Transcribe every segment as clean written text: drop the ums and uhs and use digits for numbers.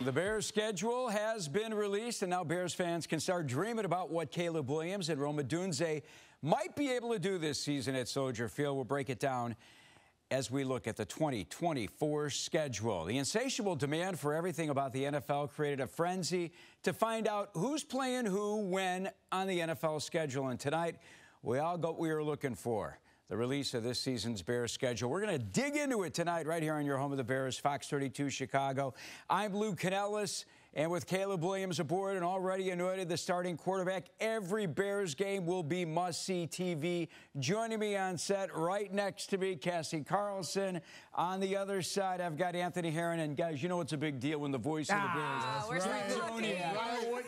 The Bears' schedule has been released, and now Bears fans can start dreaming about what Caleb Williams and Rome Odunze might be able to do this season at Soldier Field. We'll break it down as we look at the 2024 schedule. The insatiable demand for everything about the NFL created a frenzy to find out who's playing who when on the NFL schedule. And tonight, we all got what we were looking for: the release of this season's Bears schedule. We're going to dig into it tonight right here on your home of the Bears, Fox 32 Chicago. I'm Lou Canellis, and with Caleb Williams aboard and already anointed the starting quarterback, every Bears game will be must-see TV. Joining me on set right next to me, Cassie Carlson. On the other side, I've got Anthony Herron. And guys, you know it's a big deal when the voice of the Bears. We're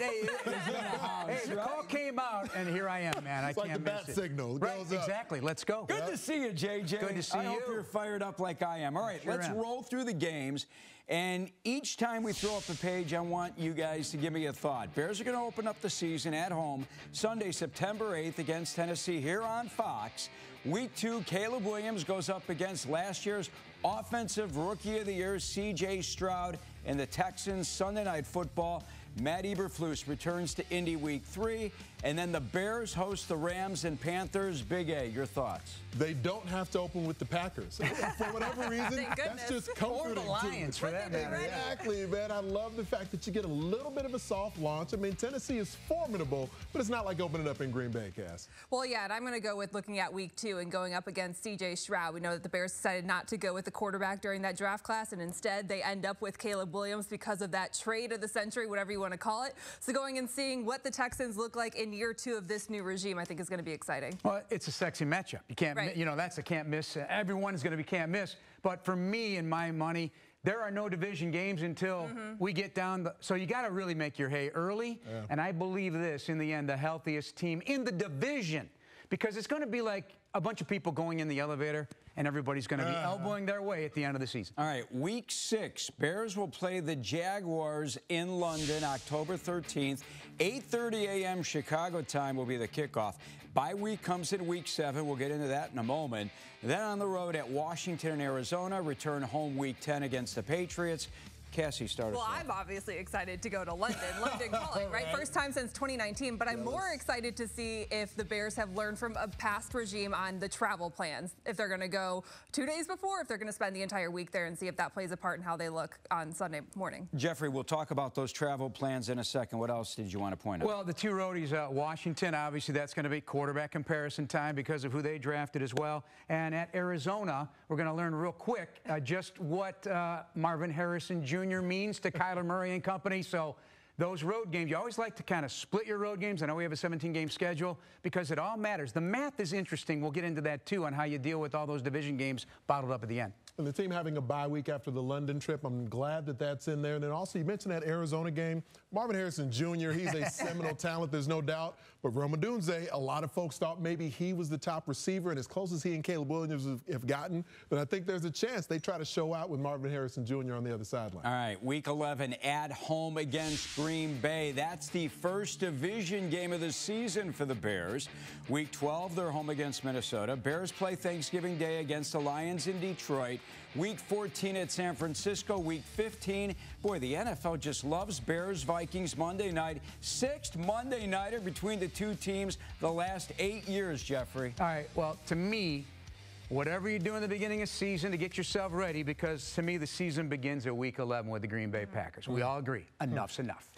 Hey, the call came out, and here I am, man. I can't like the bat signal. Right, exactly. Let's go. Good to see you, JJ. Good to see I hope you. you're fired up like I am. All right, Sure let's am. roll through the games. And each time we throw up a page, I want you guys to give me a thought. Bears are going to open up the season at home Sunday, September 8th against Tennessee here on Fox. Week 2, Caleb Williams goes up against last year's Offensive Rookie of the Year, C.J. Stroud, and the Texans. Sunday Night Football, Matt Eberflus returns to Indy Week 3. And then the Bears host the Rams and Panthers. Big A, your thoughts? They don't have to open with the Packers. For whatever reason, that's just comforting. Or the Lions, for that matter. Exactly, man. I love the fact that you get a little bit of a soft launch. I mean, Tennessee is formidable, but it's not like opening up in Green Bay, Cass. Well, yeah, and I'm going to go with looking at Week 2 and going up against C.J. Stroud. We know that the Bears decided not to go with the quarterback during that draft class, and instead they end up with Caleb Williams because of that trade of the century, whatever you want to call it. So going and seeing what the Texans look like in year 2 of this new regime, I think is going to be exciting. Well, it's a sexy matchup. You can't, Right. you know, that's a can't miss. Everyone is going to be can't miss. But for me and my money, there are no division games until we get down. So you got to really make your hay early. Yeah. And I believe this, in the end, the healthiest team in the division, because it's going to be like a bunch of people going in the elevator, and everybody's going to be elbowing their way at the end of the season. All right, Week 6, Bears will play the Jaguars in London October 13th. 8:30 a.m. Chicago time will be the kickoff. Bye week comes in Week 7. We'll get into that in a moment. Then on the road at Washington and Arizona, return home Week 10 against the Patriots. Cassie, start us Well, off. I'm obviously excited to go to London. London calling, right? First time since 2019. But I'm more excited to see if the Bears have learned from a past regime on the travel plans. If they're going to go 2 days before, if they're going to spend the entire week there, and see if that plays a part in how they look on Sunday morning. Jeffrey, we'll talk about those travel plans in a second. What else did you want to point out? Well, the two roadies, Washington, obviously that's going to be quarterback comparison time because of who they drafted as well. And at Arizona, we're going to learn real quick just what Marvin Harrison Jr. means to Kyler Murray and company. So those road games, you always like to kind of split your road games. I know we have a 17-game schedule because it all matters. The math is interesting. We'll get into that, too, on how you deal with all those division games bottled up at the end. And the team having a bye week after the London trip, I'm glad that that's in there. And then also, you mentioned that Arizona game. Marvin Harrison Jr., he's a seminal talent, there's no doubt. But Rome Odunze, a lot of folks thought maybe he was the top receiver and as close as he and Caleb Williams have gotten. But I think there's a chance they try to show out with Marvin Harrison Jr. on the other sideline. All right, Week 11 at home against Green Bay. That's the first division game of the season for the Bears. Week 12, they're home against Minnesota. Bears play Thanksgiving Day against the Lions in Detroit. Week 14 at San Francisco. Week 15, boy, the NFL just loves Bears-Vikings Monday night. 6th Monday nighter between the two teams the last 8 years, Jeffrey. All right, well, to me, whatever you do in the beginning of the season to get yourself ready, because to me the season begins at Week 11 with the Green Bay Packers. We all agree, enough's enough,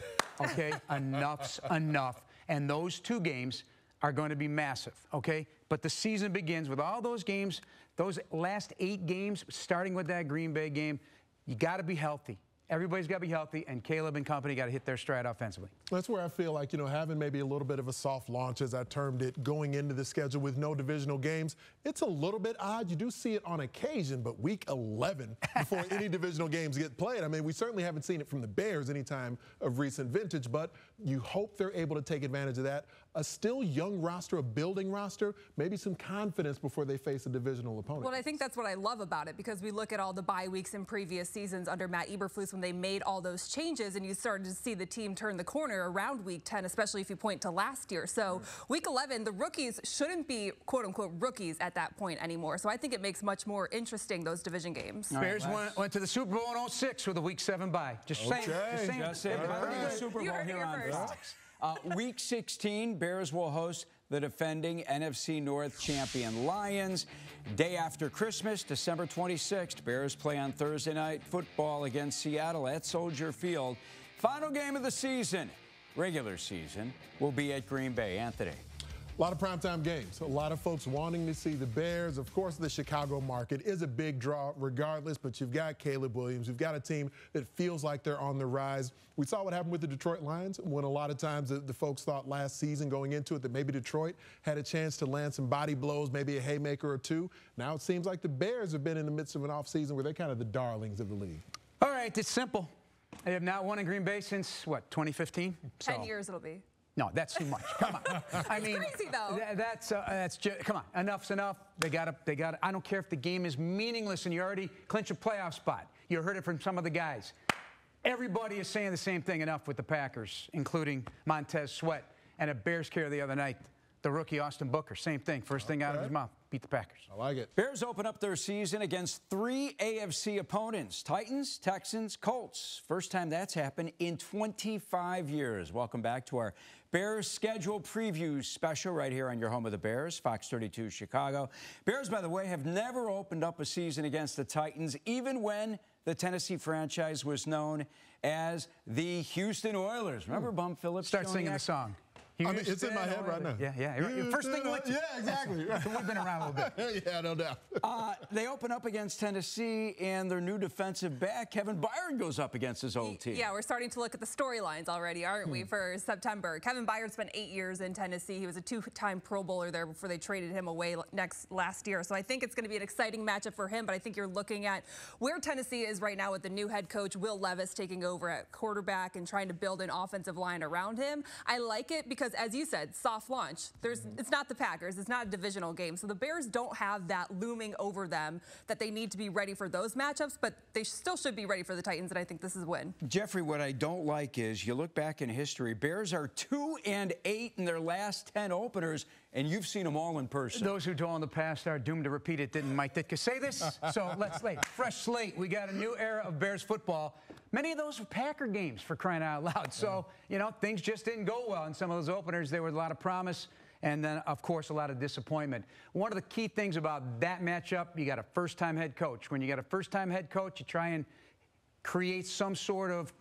okay? Enough's enough. And those two games are going to be massive, okay? But the season begins with all those games, those last 8 games, starting with that Green Bay game. You got to be healthy. Everybody's got to be healthy, and Caleb and company got to hit their stride offensively. That's where I feel like, you know, having maybe a little bit of a soft launch, as I termed it, going into the schedule with no divisional games, it's a little bit odd. You do see it on occasion, but Week 11 before any divisional games get played. I mean, we certainly haven't seen it from the Bears any time of recent vintage, but You hope they're able to take advantage of that. A still young roster, a building roster, maybe some confidence before they face a divisional opponent. Well, I think that's what I love about it, because we look at all the bye weeks in previous seasons under Matt Eberflus when they made all those changes, and you started to see the team turn the corner around week 10, especially if you point to last year. So week 11, the rookies shouldn't be quote-unquote rookies at that point anymore. So I think it makes much more interesting those division games. Bears went to the Super Bowl in 06 with a week 7 bye. Just saying. Just saying. Super Bowl here on Fox. Week 16, Bears will host the defending NFC North champion Lions. Day after Christmas, December 26th, Bears play on Thursday Night Football against Seattle at Soldier Field. Final game of the season, regular season, will be at Green Bay. Anthony. A lot of primetime games. A lot of folks wanting to see the Bears. Of course, the Chicago market is a big draw regardless, but you've got Caleb Williams. You've got a team that feels like they're on the rise. We saw what happened with the Detroit Lions when a lot of times the folks thought last season going into it that maybe Detroit had a chance to land some body blows, maybe a haymaker or two. Now it seems like the Bears have been in the midst of an offseason where they're kind of the darlings of the league. All right, it's simple. They have not won in Green Bay since, what, 2015? 10 years it'll be. No, that's too much. Come on. I mean, crazy though. That's just, come on. Enough's enough. They got to. I don't care if the game is meaningless and you already clinch a playoff spot. You heard it from some of the guys. Everybody is saying the same thing. Enough with the Packers, including Montez Sweat and a Bears carry the other night. The rookie Austin Booker, same thing. First thing out of his mouth, beat the Packers. I like it. Bears open up their season against 3 AFC opponents: Titans, Texans, Colts. First time that's happened in 25 years. Welcome back to our Bears schedule preview special right here on your home of the Bears, Fox 32 Chicago. Bears, by the way, have never opened up a season against the Titans, even when the Tennessee franchise was known as the Houston Oilers. Remember Bum Phillips? Start singing the song. I mean, it's in my head right now. Yeah. First thing went to. Yeah, exactly. We've been around a little bit. Yeah, no doubt. They open up against Tennessee, and their new defensive back, Kevin Byard, goes up against his old team. Yeah, we're starting to look at the storylines already, aren't we, for September? Kevin Byard spent 8 years in Tennessee. He was a 2-time Pro Bowler there before they traded him away last year. So I think it's going to be an exciting matchup for him, but I think you're looking at where Tennessee is right now with the new head coach, Will Levis, taking over at quarterback and trying to build an offensive line around him. I like it because, as you said, soft launch. It's not the Packers. It's not a divisional game. So the Bears don't have that looming over them that they need to be ready for those matchups, but they still should be ready for the Titans, and I think this is a win. Jeffrey, what I don't like is you look back in history, Bears are 2-8 in their last 10 openers, and you've seen them all in person. Those who dwell in the past are doomed to repeat it. Didn't Mike Ditka say this? So let's fresh slate. We got a new era of Bears football. Many of those were Packer games, for crying out loud. So, things just didn't go well in some of those openers. There was a lot of promise and then, of course, a lot of disappointment. One of the key things about that matchup, you got a first-time head coach. When you got a first-time head coach, you try and create some sort of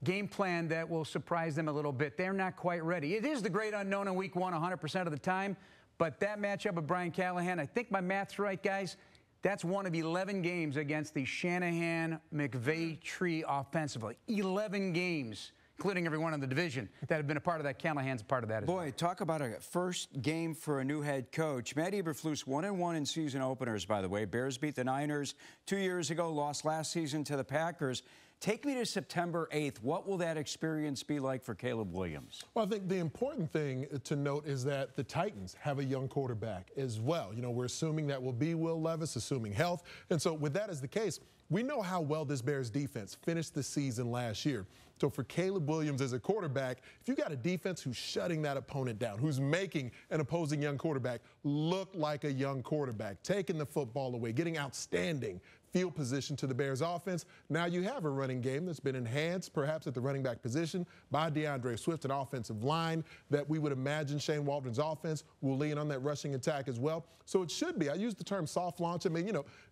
game plan that will surprise them a little bit. They're not quite ready. It is the great unknown in week 1 100% of the time, but that matchup with Brian Callahan, I think my math's right, guys. That's one of 11 games against the Shanahan-McVay tree offensively. 11 games, including everyone in the division, that have been a part of that. Callahan's a part of that as well. Boy, talk about a first game for a new head coach. Matt Eberflus 1-1 in season openers, by the way. Bears beat the Niners 2 years ago, lost last season to the Packers. Take me to September 8th. What will that experience be like for Caleb Williams? Well, I think the important thing to note is that the Titans have a young quarterback as well. We're assuming that will be Will Levis, assuming health. And so with that as the case, we know how well this Bears defense finished the season last year. So for Caleb Williams as a quarterback, if you got a defense who's shutting that opponent down, who's making an opposing young quarterback look like a young quarterback, taking the football away, getting outstanding field position to the Bears offense, now you have a running game that's been enhanced perhaps at the running back position by DeAndre Swift, an offensive line that we would imagine Shane Waldron's offense will lean on that rushing attack as well. So it should be. I use the term soft launch. I mean,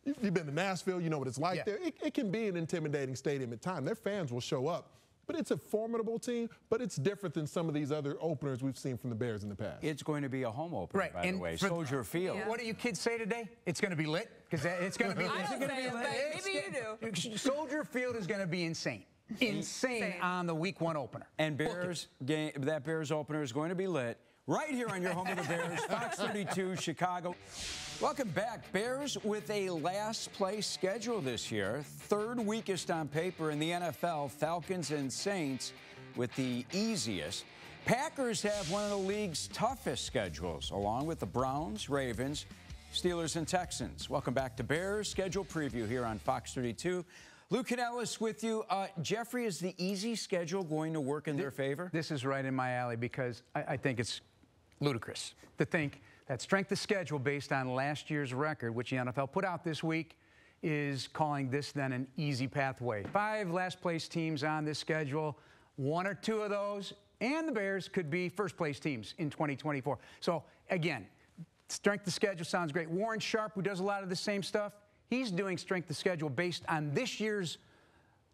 you've been to Nashville, you know what it's like there. It can be an intimidating stadium at times. Their fans will show up. But it's a formidable team, but it's different than some of these other openers we've seen from the Bears in the past. It's going to be a home opener, by the way, Soldier Field. What do you kids say today? It's going to be lit? Because it's going to be lit. I don't say it, but maybe you do. Soldier Field is going to be insane. Insane on the week 1 opener. And that Bears opener is going to be lit right here on your home of the Bears, Fox 32 Chicago. Welcome back. Bears with a last-place schedule this year, 3rd weakest on paper in the NFL. Falcons and Saints with the easiest. Packers have one of the league's toughest schedules, along with the Browns, Ravens, Steelers, and Texans. Welcome back to Bears Schedule Preview here on Fox 32. Lou Canellis with you. Jeffrey, is the easy schedule going to work in their favor? This is right in my alley because I think it's ludicrous to think that strength of schedule based on last year's record, which the NFL put out this week, is calling this then an easy pathway. 5 last-place teams on this schedule, 1 or 2 of those, and the Bears could be first-place teams in 2024. So, again, strength of schedule sounds great. Warren Sharp, who does a lot of the same stuff, he's doing strength of schedule based on this year's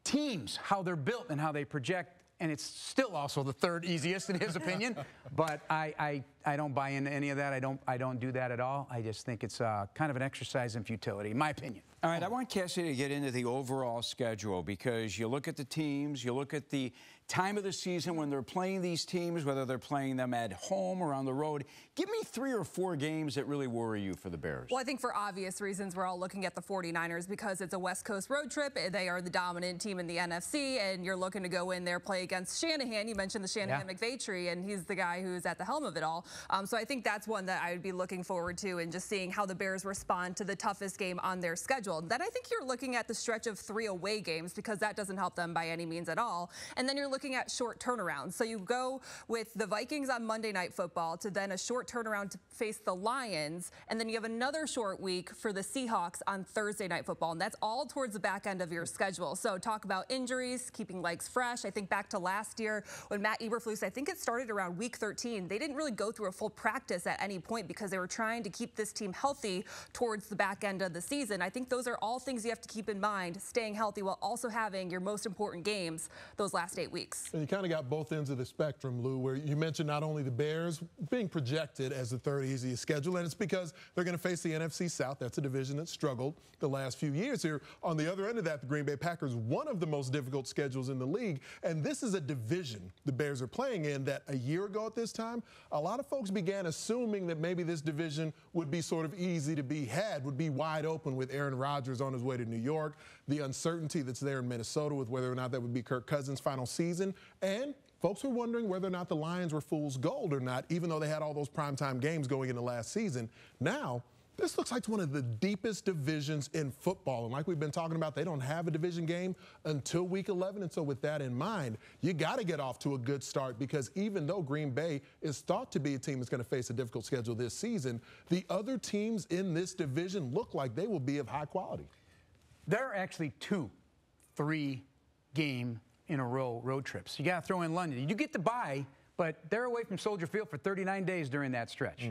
teams, how they're built and how they project, and it's still also the 3rd easiest in his opinion. But I don't buy into any of that. I don't do that at all. I just think it's kind of an exercise in futility, in my opinion. All right, I want Cassie to get into the overall schedule because you look at the teams, you look at the time of the season when they're playing these teams, whether they're playing them at home or on the road. Give me 3 or 4 games that really worry you for the Bears. Well, I think for obvious reasons, we're all looking at the 49ers because it's a West Coast road trip. They are the dominant team in the NFC, and you're looking to go in there, play against Shanahan. You mentioned the Shanahan-McVay tree, and he's the guy who's at the helm of it all. So I think that's one that I would be looking forward to and just seeing how the Bears respond to the toughest game on their schedule. Then I think you're looking at the stretch of 3 away games because that doesn't help them by any means at all. And then you're looking at short turnarounds. So you go with the Vikings on Monday Night Football to then a short turnaround to face the Lions, and then you have another short week for the Seahawks on Thursday Night Football, and that's all towards the back end of your schedule. So talk about injuries, keeping legs fresh. I think back to last year when Matt Eberflus, I think it started around week 13, they didn't really go through a full practice at any point because they were trying to keep this team healthy towards the back end of the season. I think those are all things you have to keep in mind, staying healthy while also having your most important games those last 8 weeks. And you kind of got both ends of the spectrum, Lou, where you mentioned not only the Bears being projected as the 3rd easiest schedule, and it's because they're going to face the NFC South. That's a division that struggled the last few years here. On the other end of that, the Green Bay Packers, one of the most difficult schedules in the league, and this is a division the Bears are playing in that a year ago at this time, a lot of folks began assuming that maybe this division would be sort of easy to be had, would be wide open with Aaron Rodgers on his way to New York, the uncertainty that's there in Minnesota with whether or not that would be Kirk Cousins' final season, and folks were wondering whether or not the Lions were fool's gold or not, even though they had all those primetime games going into last season. Now, this looks like one of the deepest divisions in football. And like we've been talking about, they don't have a division game until week 11. And so with that in mind, you got to get off to a good start because even though Green Bay is thought to be a team that's going to face a difficult schedule this season, the other teams in this division look like they will be of high quality. There are actually 2 3-game in a row road trips. You got to throw in London. You get the bye, but they're away from Soldier Field for 39 days during that stretch.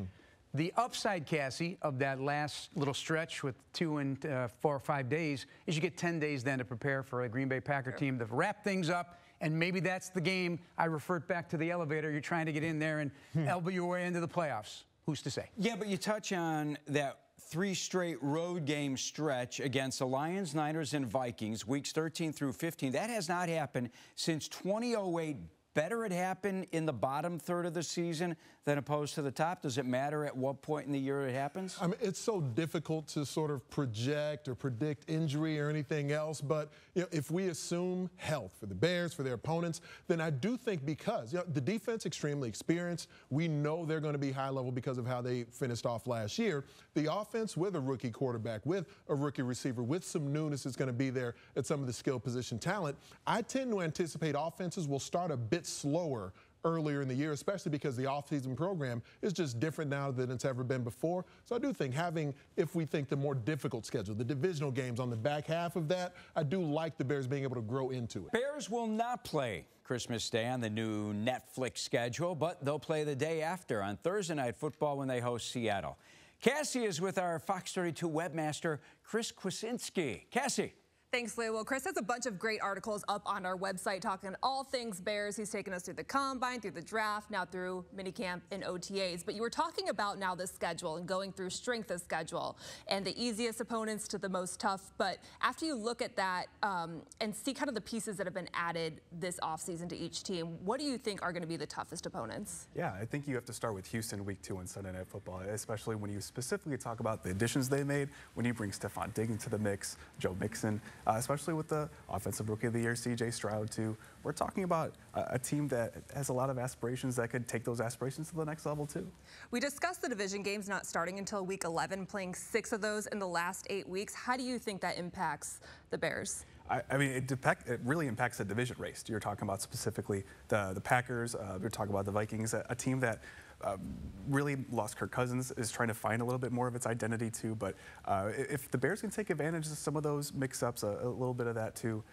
The upside, Cassie, of that last little stretch with 2 and 4 or 5 days is you get 10 days then to prepare for a Green Bay Packer team to wrap things up, and maybe that's the game. I refer back to the elevator. You're trying to get in there and elbow your way into the playoffs. Who's to say? Yeah, but you touch on that 3 straight road game stretch against the Lions, Niners, and Vikings, weeks 13 through 15. That has not happened since 2008. Better it happen in the bottom third of the season than opposed to the top? Does it matter at what point in the year it happens? I mean, it's so difficult to sort of project or predict injury or anything else. But you know, if we assume health for the Bears, for their opponents, then I do think because the defense extremely experienced, we know they're going to be high level because of how they finished off last year. The offense with a rookie quarterback, with a rookie receiver, with some newness is going to be there at some of the skill position talent. I tend to anticipate offenses will start a bit slower earlier in the year, especially because the offseason program is just different now than it's ever been before. So I do think having, if we think the more difficult schedule, the divisional games on the back half of that, I do like the Bears being able to grow into it. Bears will not play Christmas Day on the new Netflix schedule, but they'll play the day after on Thursday Night Football when they host Seattle. Cassie is with our Fox 32 webmaster, Chris Kwasinski. Cassie. Thanks, Lou. Well, Chris has a bunch of great articles up on our website talking all things Bears. He's taken us through the combine, through the draft, now through minicamp and OTAs. But you were talking about now the schedule and going through strength of schedule and the easiest opponents to the most tough. But after you look at that and see kind of the pieces that have been added this offseason to each team, what do you think are going to be the toughest opponents? Yeah, I think you have to start with Houston week 2 on Sunday Night Football, especially when you specifically talk about the additions they made, when you bring Stephon Diggs into the mix, Joe Mixon. especially with the Offensive Rookie of the Year, C.J. Stroud, too. We're talking about a team that has a lot of aspirations that could take those aspirations to the next level, too. We discussed the division games not starting until week 11, playing 6 of those in the last 8 weeks. How do you think that impacts the Bears? I mean, it really impacts the division race. You're talking about specifically the Packers. You're talking about the Vikings, a team that really lost Kirk Cousins, is trying to find a little bit more of its identity too. But if the Bears can take advantage of some of those mix-ups, a little bit of that too,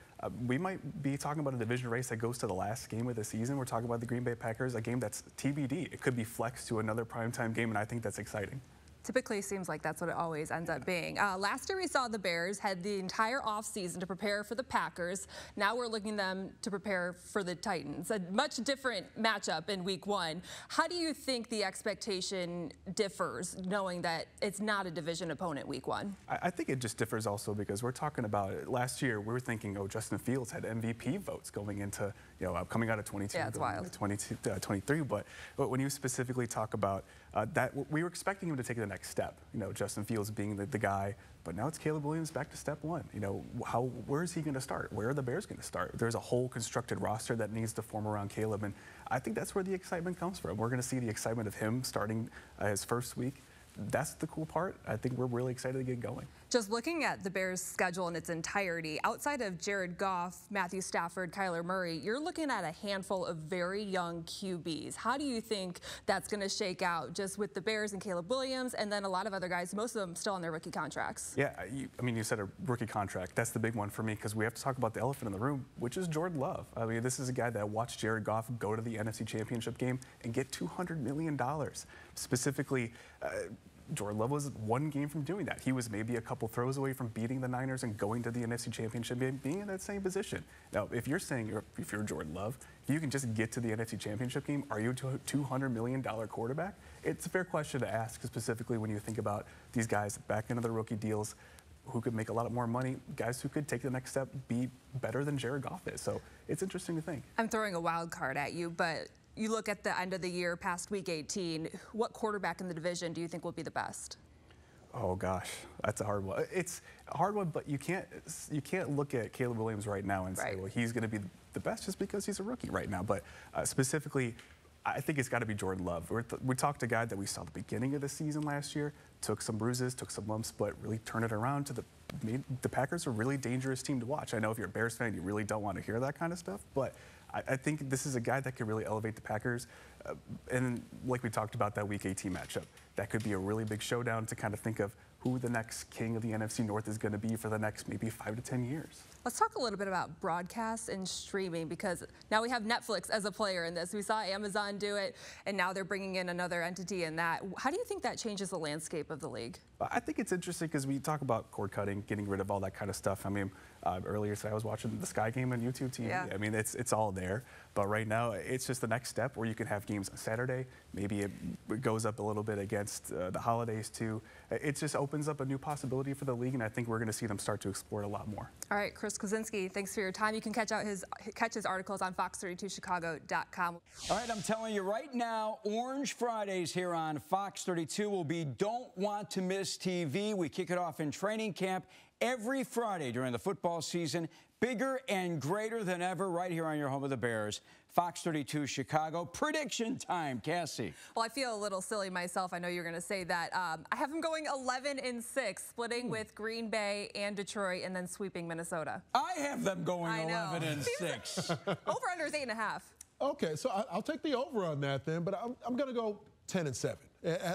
we might be talking about a division race that goes to the last game of the season. We're talking about the Green Bay Packers, a game that's TBD. It could be flexed to another primetime game, and I think that's exciting. Typically seems like that's what it always ends up being. Last year we saw the Bears had the entire offseason to prepare for the Packers. Now we're looking them to prepare for the Titans. A much different matchup in week 1. How do you think the expectation differs knowing that it's not a division opponent week 1? I think it just differs also because we're talking about last year we were thinking, oh, Justin Fields had MVP votes going into, coming out of 22, yeah, it's wild. 23, but when you specifically talk about that, we were expecting him to take the next step, Justin Fields being the guy, but now it's Caleb Williams back to step 1. Where is he going to start? Where are the Bears going to start? There's a whole constructed roster that needs to form around Caleb, and I think that's where the excitement comes from. We're going to see the excitement of him starting his first week. That's the cool part. I think we're really excited to get going. Just looking at the Bears' schedule in its entirety, outside of Jared Goff, Matthew Stafford, Kyler Murray, you're looking at a handful of very young QBs. How do you think that's going to shake out just with the Bears and Caleb Williams and then a lot of other guys, most of them still on their rookie contracts? Yeah, you said a rookie contract. That's the big one for me because we have to talk about the elephant in the room, which is Jordan Love. I mean, this is a guy that watched Jared Goff go to the NFC Championship game and get $200 million. Specifically, Jordan Love was 1 game from doing that. He was maybe a couple throws away from beating the Niners and going to the NFC Championship game, being in that same position. Now, if you're Jordan Love, if you can just get to the NFC Championship game, are you a $200 million quarterback? It's a fair question to ask, specifically when you think about these guys back into the rookie deals who could make a lot more money, guys who could take the next step, be better than Jared Goff is. So it's interesting to think. I'm throwing a wild card at you, but you look at the end of the year, past week 18, what quarterback in the division do you think will be the best? Oh gosh, that's a hard one. It's a hard one, but you can't look at Caleb Williams right now and say, well, he's going to be the best just because he's a rookie right now. But specifically, I think it's got to be Jordan Love. We talked to a guy that we saw at the beginning of the season last year, took some bruises, took some lumps, but really turned it around to the Packers are a really dangerous team to watch. I know if you're a Bears fan, you really don't want to hear that kind of stuff, but I think this is a guy that could really elevate the Packers. And like we talked about that Week 18 matchup, that could be a really big showdown to kind of think of who the next king of the NFC North is going to be for the next maybe 5 to 10 years. Let's talk a little bit about broadcast and streaming because now we have Netflix as a player in this. We saw Amazon do it, and now they're bringing in another entity in that. How do you think that changes the landscape of the league? I think it's interesting because we talk about cord cutting, getting rid of all that kind of stuff. I mean, earlier today I was watching the Sky game on YouTube TV. Yeah. I mean, it's all there. But right now, it's just the next step where you can have games on Saturday. Maybe it goes up a little bit against the holidays too. It just opens up a new possibility for the league, and I think we're going to see them start to explore it a lot more. All right, Chris Kozinski, thanks for your time. You can catch his articles on fox32chicago.com. All right, I'm telling you right now, Orange Fridays here on Fox 32 will be Don't Want to Miss TV. We kick it off in training camp every Friday during the football season. Bigger and greater than ever right here on your home of the Bears. Fox 32 Chicago. Prediction time, Cassie. Well, I feel a little silly myself. I know you're going to say that. I have them going 11-6, splitting with Green Bay and Detroit, and then sweeping Minnesota. I have them going 11-6. Over-under is 8.5. Okay, so I'll take the over on that then, but I'm going to go 10-7.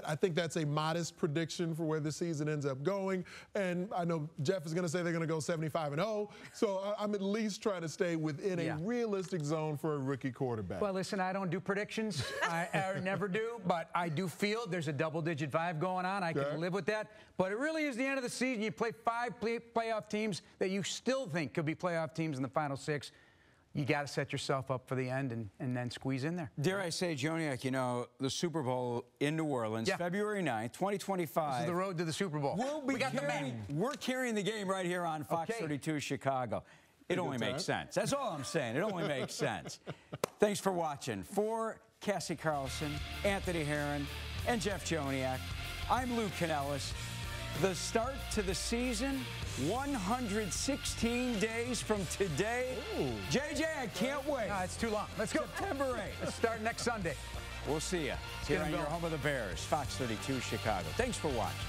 I think that's a modest prediction for where the season ends up going. And I know Jeff is going to say they're going to go 75-0. So I'm at least trying to stay within a realistic zone for a rookie quarterback. Well, listen, I don't do predictions. I never do. But I do feel there's a double-digit vibe going on. I can live with that. But it really is the end of the season. You play 5 playoff teams that you still think could be playoff teams in the final 6. You got to set yourself up for the end and then squeeze in there. Dare I say, Joniak, the Super Bowl in New Orleans, February 9th, 2025. This is the road to the Super Bowl. We're carrying the game right here on Fox 32 Chicago. It only makes sense. That's all I'm saying. It only makes sense. Thanks for watching. For Cassie Carlson, Anthony Herron, and Jeff Joniak, I'm Lou Canellis. The start to the season, 116 days from today. Ooh. JJ, I can't wait. No, it's too long. Let's go. September 8th. Let's start next Sunday. We'll see you here on your home of the Bears, Fox 32 Chicago. Thanks for watching.